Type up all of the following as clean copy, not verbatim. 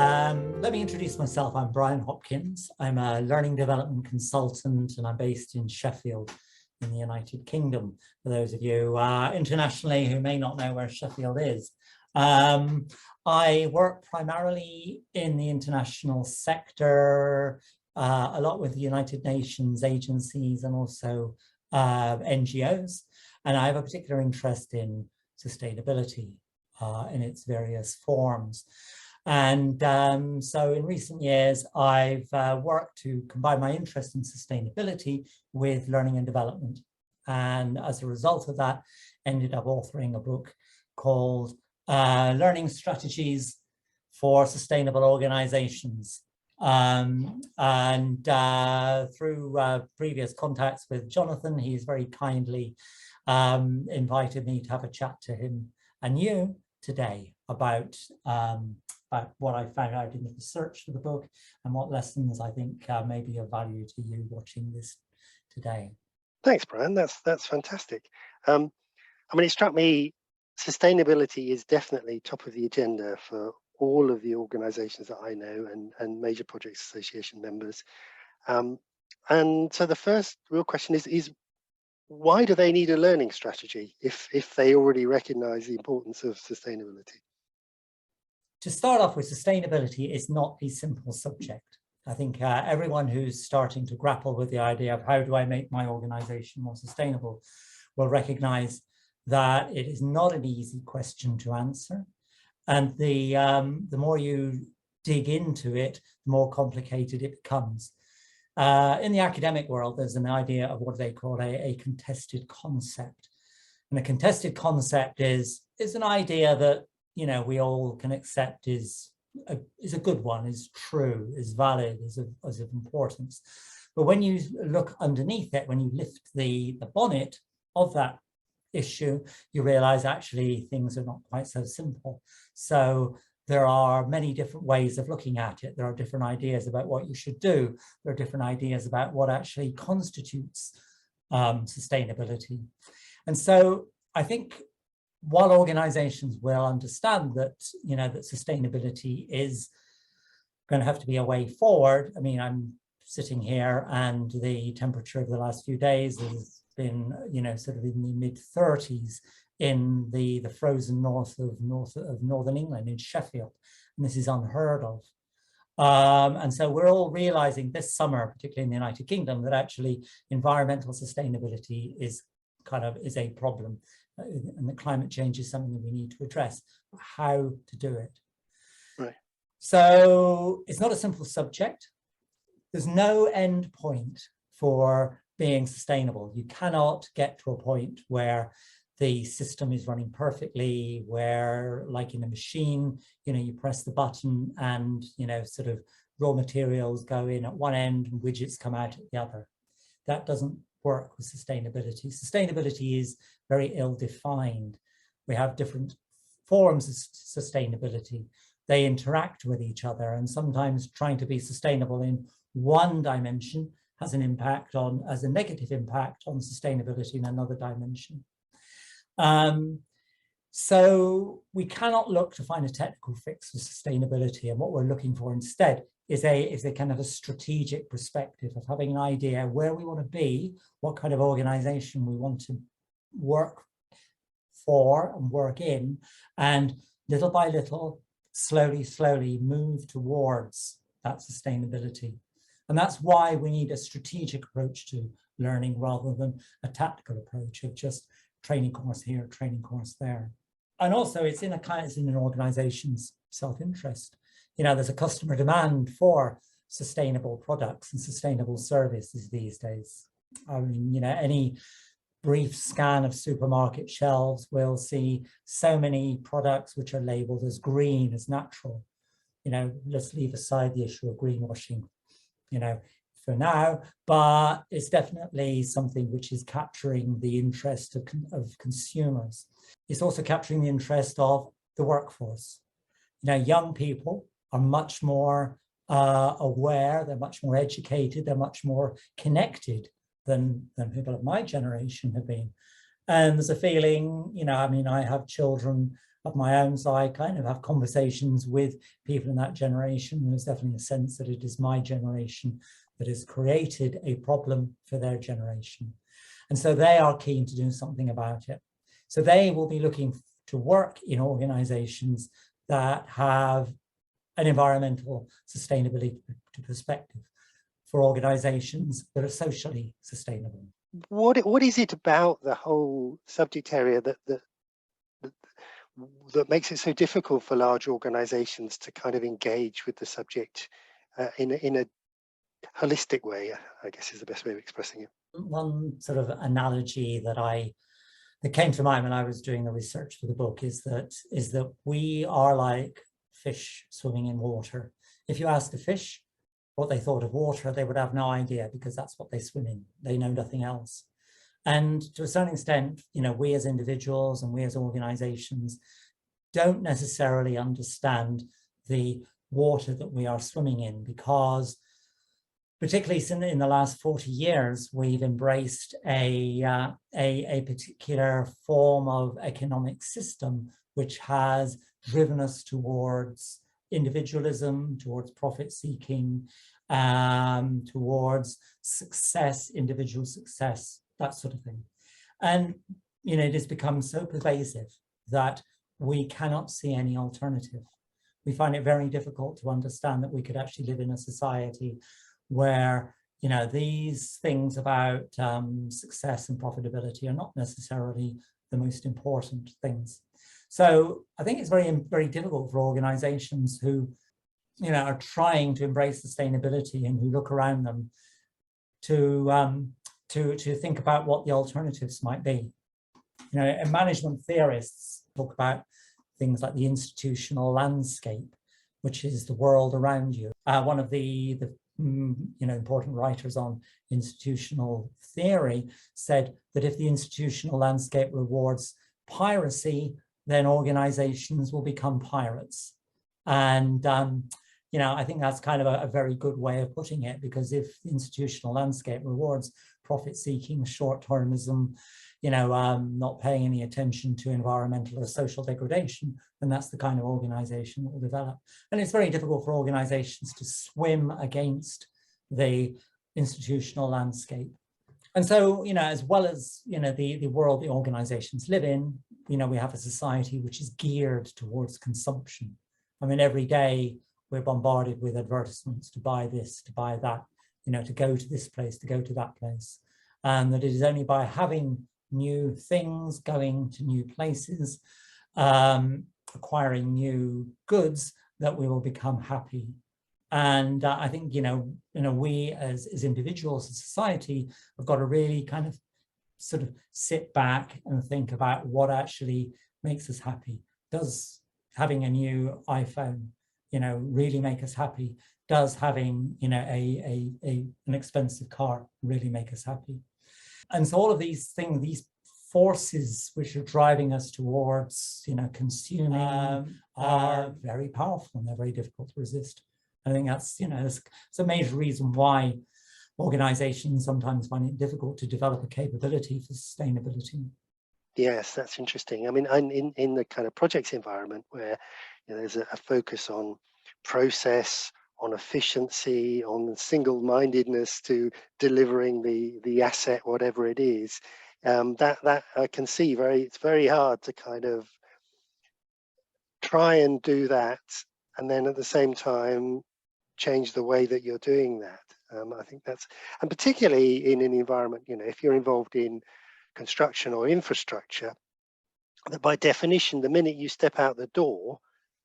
Let me introduce myself. I'm Bryan Hopkins. I'm a learning development consultant and I'm based in Sheffield in the United Kingdom. For those of you internationally who may not know where Sheffield is. I work primarily in the international sector, a lot with the United Nations agencies and also NGOs. And I have a particular interest in sustainability in its various forms. And so in recent years, I've worked to combine my interest in sustainability with learning and development. And as a result of that, ended up authoring a book called Learning Strategies for Sustainable Organizations. Through previous contacts with Jonathan, he's very kindly invited me to have a chat to him and you today about what I found out in the research for the book and what lessons I think may be of value to you watching this today. Thanks, Bryan. That's fantastic. I mean, it struck me sustainability is definitely top of the agenda for all of the organisations that I know and major projects association members. And so the first real question is why do they need a learning strategy if they already recognise the importance of sustainability? To start off with, sustainability is not a simple subject. I think everyone who's starting to grapple with the idea of how do I make my organisation more sustainable will recognise that it is not an easy question to answer. And the more you dig into it, the more complicated it becomes. In the academic world, there's an idea of what they call a contested concept. And a contested concept is an idea that, you know, we all can accept is a good one, is true, is valid, is of importance. But when you look underneath it, when you lift the bonnet of that issue, you realize actually things are not quite so simple. So there are many different ways of looking at it. There are different ideas about what you should do. There are different ideas about what actually constitutes sustainability. And so I think while organizations will understand that, you know, that sustainability is going to have to be a way forward. I mean, I'm sitting here and the temperature of the last few days has been, you know, sort of in the mid-30s in the frozen north of northern England, in Sheffield. And this is unheard of. And so we're all realizing this summer, particularly in the United Kingdom, that actually environmental sustainability is a problem. And that climate change is something that we need to address. How to do it. Right. So it's not a simple subject. There's no end point for being sustainable. You cannot get to a point where the system is running perfectly, where, like in a machine, you know, you press the button and, you know, sort of raw materials go in at one end and widgets come out at the other. That doesn't work with sustainability. Sustainability is very ill-defined. We have different forms of sustainability. They interact with each other, and sometimes trying to be sustainable in one dimension has a negative impact on sustainability in another dimension. So we cannot look to find a technical fix for sustainability, and what we're looking for instead is a kind of a strategic perspective of having an idea where we want to be, what kind of organization we want to work for and work in, and little by little, slowly move towards that sustainability. And that's why we need a strategic approach to learning rather than a tactical approach of just training course here, training course there. And also it's in an organization's self-interest. You know, there's a customer demand for sustainable products and sustainable services these days. I mean, you know, any brief scan of supermarket shelves will see so many products which are labeled as green, as natural. You know, let's leave aside the issue of greenwashing, you know, for now, but it's definitely something which is capturing the interest of consumers. It's also capturing the interest of the workforce. You know, young people are much more aware, they're much more educated, they're much more connected than people of my generation have been. And there's a feeling, you know, I mean, I have children of my own. So I kind of have conversations with people in that generation. There's definitely a sense that it is my generation that has created a problem for their generation. And so they are keen to do something about it. So they will be looking to work in organizations that have an environmental sustainability perspective for organizations that are socially sustainable. What is it about the whole subject area that makes it so difficult for large organizations to kind of engage with the subject in a holistic way, I guess is the best way of expressing it? One sort of analogy that came to mind when I was doing the research for the book is that we are like fish swimming in water. If you asked a fish what they thought of water, they would have no idea, because that's what they swim in. They know nothing else. And to a certain extent, we as individuals and we as organizations don't necessarily understand the water that we are swimming in, because particularly in the last 40 years, we've embraced a particular form of economic system which has driven us towards individualism, towards profit seeking, towards success, individual success, that sort of thing. And it has become so pervasive that we cannot see any alternative. We find it very difficult to understand that we could actually live in a society where these things about success and profitability are not necessarily the most important things. So I think it's very, very difficult for organizations who are trying to embrace sustainability and who look around them to think about what the alternatives might be. And management theorists talk about things like the institutional landscape, which is the world around you. One of the important writers on institutional theory said that if the institutional landscape rewards piracy, then organizations will become pirates. And I think that's kind of a very good way of putting it, because if the institutional landscape rewards profit-seeking, short-termism, not paying any attention to environmental or social degradation, then that's the kind of organization that will develop. And it's very difficult for organizations to swim against the institutional landscape. And so, as well as, the world the organizations live in, we have a society which is geared towards consumption. I mean, every day we're bombarded with advertisements to buy this, to buy that, to go to this place, to go to that place. And that it is only by having new things, going to new places, acquiring new goods, that we will become happy. And I think, we as individuals, as society, have got to really kind of sort of sit back and think about what actually makes us happy. Does having a new iPhone, really make us happy? Does having, an expensive car really make us happy? And so all of these things, these forces which are driving us towards, consuming, are very powerful, and they're very difficult to resist. I think that's, it's a major reason why organizations sometimes find it difficult to develop a capability for sustainability. Yes, that's interesting. I mean, in the kind of projects environment where there's a focus on process, on efficiency, on single-mindedness to delivering the asset, whatever it is, that I can see it's very hard to kind of try and do that, and then at the same time change the way that you're doing that. I think that's, and particularly in an environment, if you're involved in construction or infrastructure, that by definition, the minute you step out the door,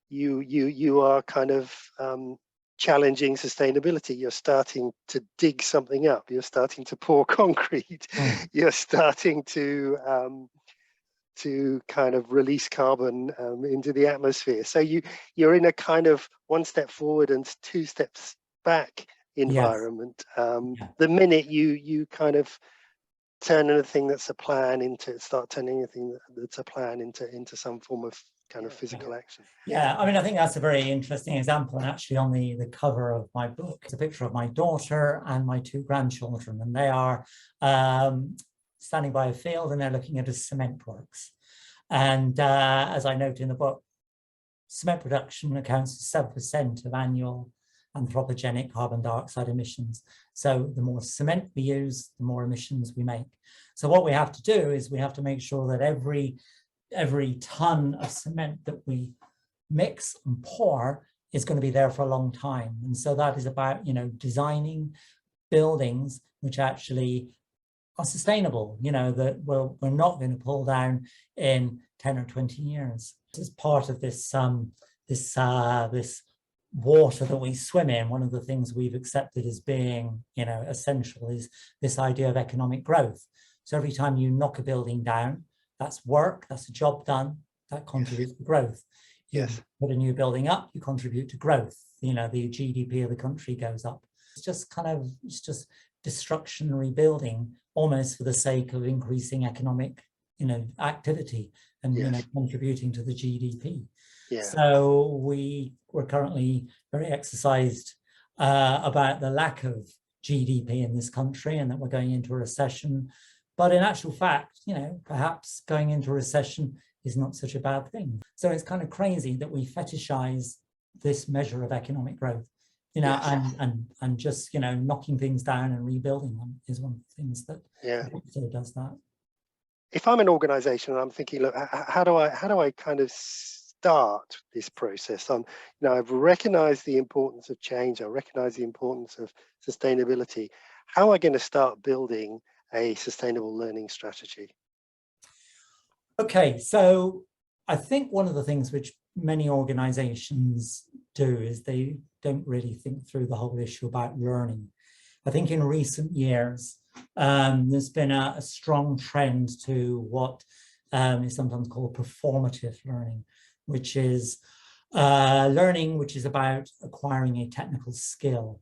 you are kind of challenging sustainability. You're starting to dig something up. You're starting to pour concrete. You're starting to kind of release carbon into the atmosphere. So you're in a kind of one step forward and two steps back environment. Yes. The minute you kind of turn anything that's a plan into some form of kind of physical action. Yeah, I mean, I think that's a very interesting example. And actually on the cover of my book, it's a picture of my daughter and my two grandchildren, and they are standing by a field and they're looking at a cement works. And as I note in the book, cement production accounts for 7% of annual anthropogenic carbon dioxide emissions. So the more cement we use, the more emissions we make. So what we have to do is we have to make sure that every ton of cement that we mix and pour is going to be there for a long time. And so that is about, designing buildings which actually are sustainable, that we're not going to pull down in 10 or 20 years. As part of this water that we swim in, one of the things we've accepted as being, essential is this idea of economic growth. So every time you knock a building down, that's work, that's a job done, that contributes to growth. You put a new building up, you contribute to growth. The GDP of the country goes up. It's just destruction and rebuilding, almost for the sake of increasing economic, activity and contributing to the GDP. So we're currently very exercised about the lack of GDP in this country and that we're going into a recession. But in actual fact, perhaps going into a recession is not such a bad thing. So it's kind of crazy that we fetishize this measure of economic growth, and just, knocking things down and rebuilding them is one of the things that also does that. If I'm an organization and I'm thinking, look, how do I kind of start this process? I've recognized the importance of change. I recognize the importance of sustainability. How am I going to start building a sustainable learning strategy? Okay, so I think one of the things which many organizations do is they don't really think through the whole issue about learning. I think in recent years, there's been a strong trend to what is sometimes called performative learning, which is learning which is about acquiring a technical skill.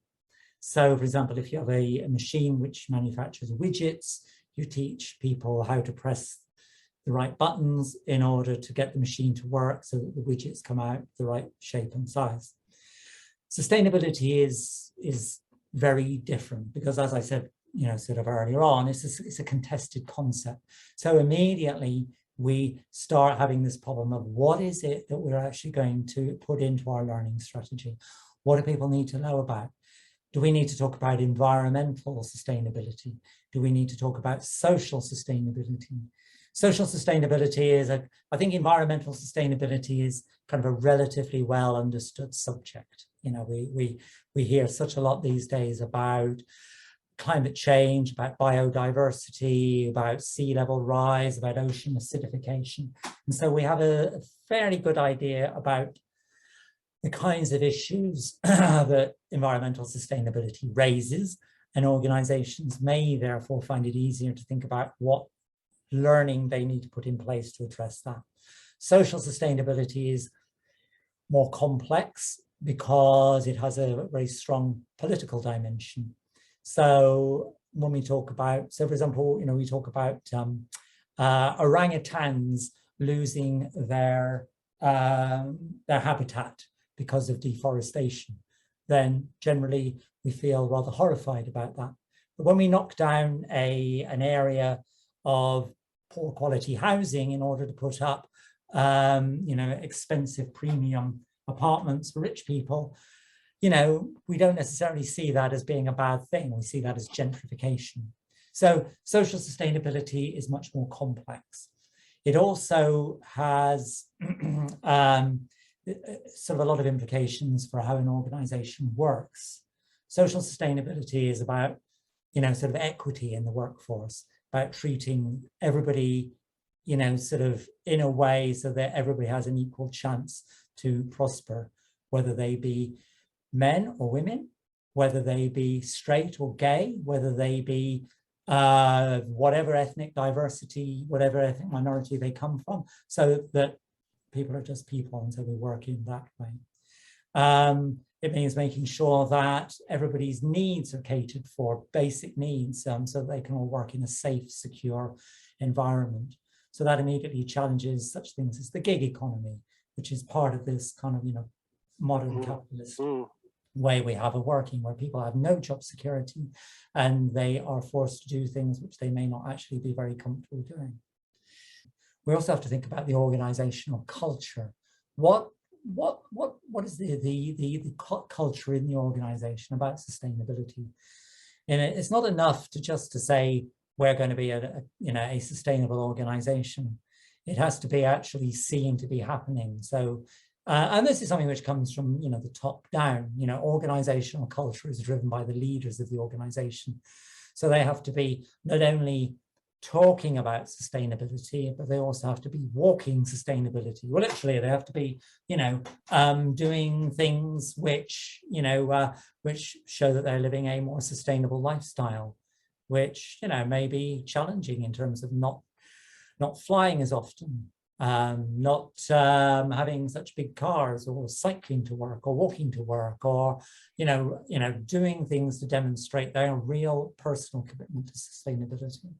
So, for example, if you have a machine which manufactures widgets, you teach people how to press the right buttons in order to get the machine to work so that the widgets come out the right shape and size. Sustainability is very different because, as I said, sort of earlier on, it's a contested concept. So immediately we start having this problem of what is it that we're actually going to put into our learning strategy? What do people need to know about? Do we need to talk about environmental sustainability? Do we need to talk about social sustainability? Social sustainability is I think environmental sustainability is kind of a relatively well understood subject. We hear such a lot these days about climate change, about biodiversity, about sea level rise, about ocean acidification. And so we have a fairly good idea about the kinds of issues that environmental sustainability raises, and organizations may therefore find it easier to think about what learning they need to put in place to address that. Social sustainability is more complex because it has a very strong political dimension. So when we talk about, for example, we talk about orangutans losing their habitat because of deforestation, then generally we feel rather horrified about that. But when we knock down an area of poor quality housing in order to put up, expensive premium apartments for rich people, we don't necessarily see that as being a bad thing. We see that as gentrification. So social sustainability is much more complex. It also has sort of a lot of implications for how an organization works. Social sustainability is about, sort of equity in the workforce, about treating everybody, sort of in a way so that everybody has an equal chance to prosper, whether they be men or women, whether they be straight or gay, whether they be whatever ethnic diversity, whatever ethnic minority they come from, so that people are just people, and so we work in that way. It means making sure that everybody's needs are catered for, basic needs, so that they can all work in a safe, secure environment. So that immediately challenges such things as the gig economy, which is part of this kind of, modern capitalist way we have of working, where people have no job security and they are forced to do things which they may not actually be very comfortable doing. we also have to think about the organizational culture. What is the culture in the organization about sustainability? And it's not enough to just to say we're going to be a sustainable organization. It has to be actually seen to be happening. So, and this is something which comes from the top down. Organizational culture is driven by the leaders of the organization, so they have to be not only talking about sustainability, but they also have to be walking sustainability. Well, literally, they have to be, doing things which, which show that they're living a more sustainable lifestyle, which, may be challenging in terms of not flying as often, not having such big cars, or cycling to work, or walking to work, or, doing things to demonstrate their real personal commitment to sustainability.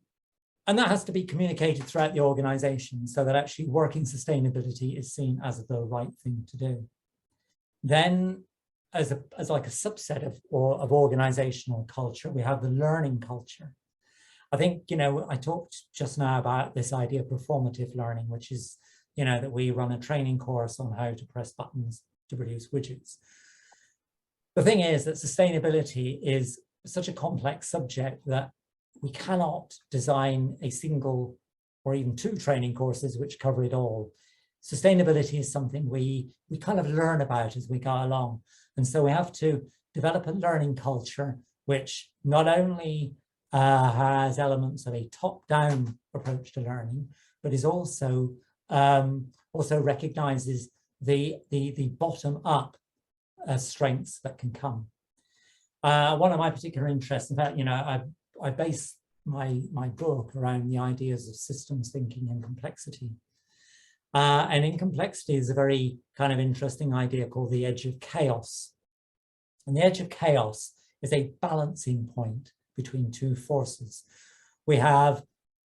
And that has to be communicated throughout the organization so that actually working sustainability is seen as the right thing to do. Then as like a subset of organizational culture, we have the learning culture. I think, I talked just now about this idea of performative learning, which is, that we run a training course on how to press buttons to produce widgets. The thing is that sustainability is such a complex subject that we cannot design a single or even two training courses which cover it all. Sustainability is something we kind of learn about as we go along. And so we have to develop a learning culture which not only has elements of a top-down approach to learning, but is also recognizes the bottom-up strengths that can come. One of my particular interests, in fact, I base my book around the ideas of systems thinking and complexity. And in complexity is a very kind of interesting idea called the edge of chaos. And the edge of chaos is a balancing point between two forces. We have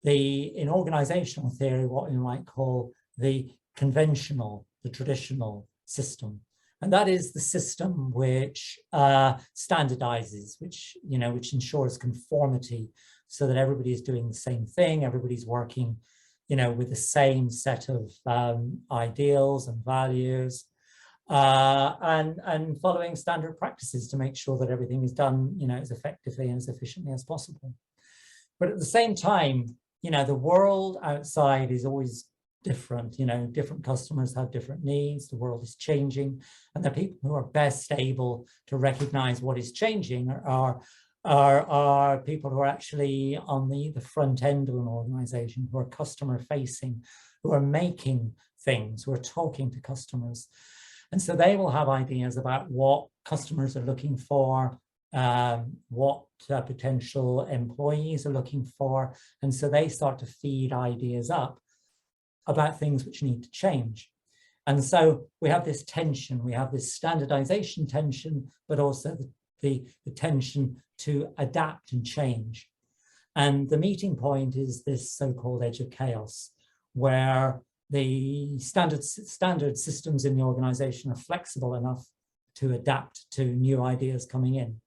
in organizational theory, what we might call the conventional, the traditional system. And that is the system which standardizes, which ensures conformity so that everybody is doing the same thing, everybody's working, with the same set of ideals and values, and following standard practices to make sure that everything is done, as effectively and as efficiently as possible. But at the same time, the world outside is always different. Different customers have different needs. The world is changing, and the people who are best able to recognize what is changing are people who are actually on the front end of an organization, who are customer facing, who are making things, who are talking to customers. And so they will have ideas about what customers are looking for, what potential employees are looking for. And so they start to feed ideas up about things which need to change. And so we have this tension, we have this standardization tension, but also the tension to adapt and change. And the meeting point is this so-called edge of chaos, where the standard systems in the organization are flexible enough to adapt to new ideas coming in.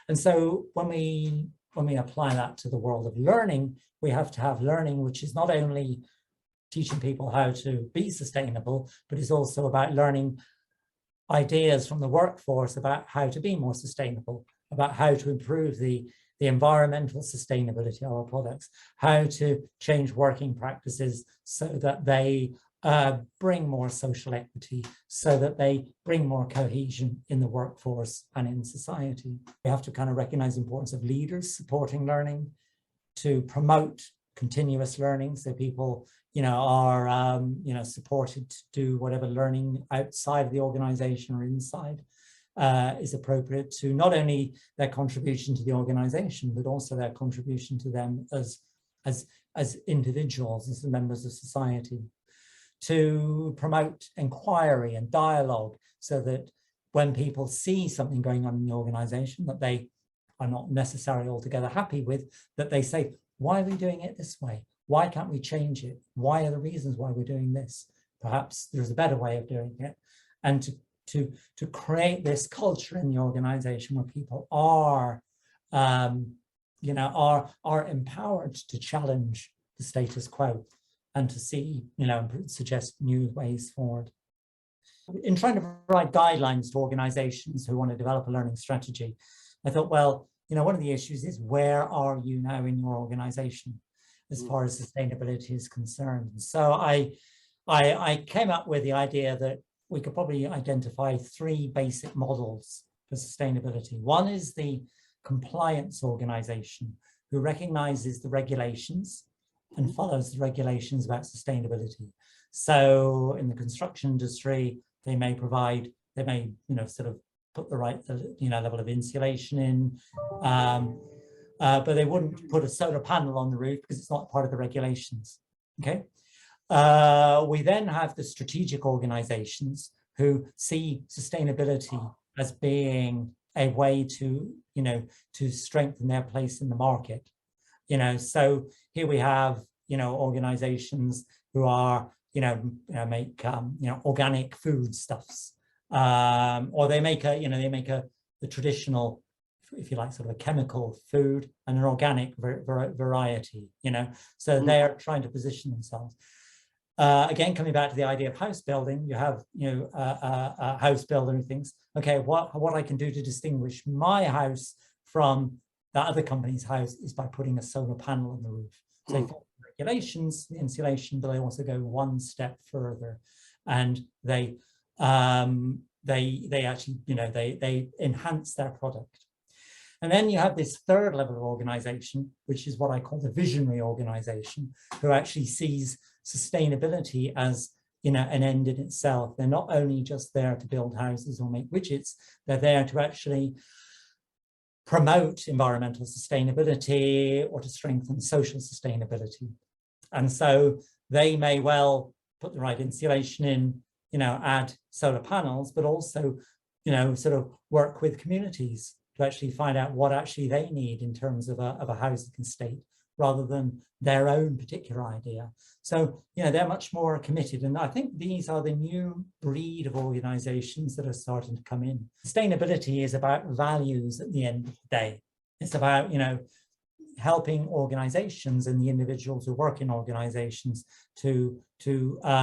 And so when we apply that to the world of learning, we have to have learning which is not only teaching people how to be sustainable, but is also about learning ideas from the workforce about how to be more sustainable, about how to improve the environmental sustainability of our products, how to change working practices so that they bring more social equity, so that they bring more cohesion in the workforce and in society. We have to kind of recognize the importance of leaders supporting learning, to promote continuous learning, so people are supported to do whatever learning outside of the organization or inside is appropriate, to not only their contribution to the organization, but also their contribution to them as individuals, as members of society, to promote inquiry and dialogue, so that when people see something going on in the organization that they are not necessarily altogether happy with, that they say, why are we doing it this way? Why can't we change it? Why are the reasons why we're doing this? Perhaps there's a better way of doing it. And to create this culture in the organization where people are empowered to challenge the status quo. and to see, and suggest new ways forward. In trying to provide guidelines to organizations who want to develop a learning strategy, I thought, well, one of the issues is, where are you now in your organization as far as sustainability is concerned? And so I came up with the idea that we could probably identify 3 basic models for sustainability. One is the compliance organization, who recognizes the regulations and follows the regulations about sustainability. So in the construction industry, they may sort of put the right level of insulation in, but they wouldn't put a solar panel on the roof because it's not part of the regulations. Okay. We then have the strategic organizations who see sustainability as being a way to strengthen their place in the market. So here we have organizations who are make organic foodstuffs, or they make the traditional, if you like, sort of a chemical food and an organic variety. So they're trying to position themselves. Again, coming back to the idea of house building, you have a house builder who thinks, okay, what I can do to distinguish my house from that other company's house is by putting a solar panel on the roof. So they follow the regulations, the insulation, but they also go one step further, and they actually they enhance their product. And then you have this third level of organization, which is what I call the visionary organization, who actually sees sustainability as an end in itself. They're not only just there to build houses or make widgets, they're there to actually promote environmental sustainability or to strengthen social sustainability. And so they may well put the right insulation in, add solar panels, but also, sort of work with communities to actually find out what actually they need in terms of a housing estate, rather than their own particular idea. So, they're much more committed. And I think these are the new breed of organizations that are starting to come in. Sustainability is about values at the end of the day. It's about, helping organizations and the individuals who work in organizations to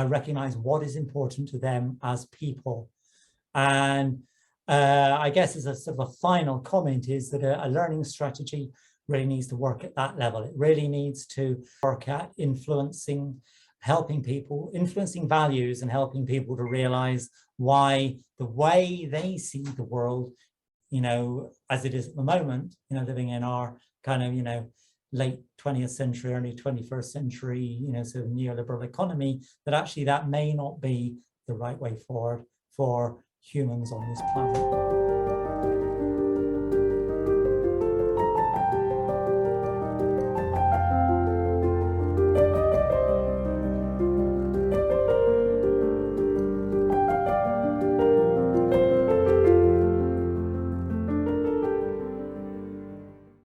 recognize what is important to them as people. And I guess as a sort of a final comment is that a learning strategy really needs to work at that level. It really needs to work at influencing values and helping people to realize why the way they see the world, as it is at the moment, living in our kind of, late 20th century, early 21st century, sort of neoliberal economy, that actually that may not be the right way forward for humans on this planet.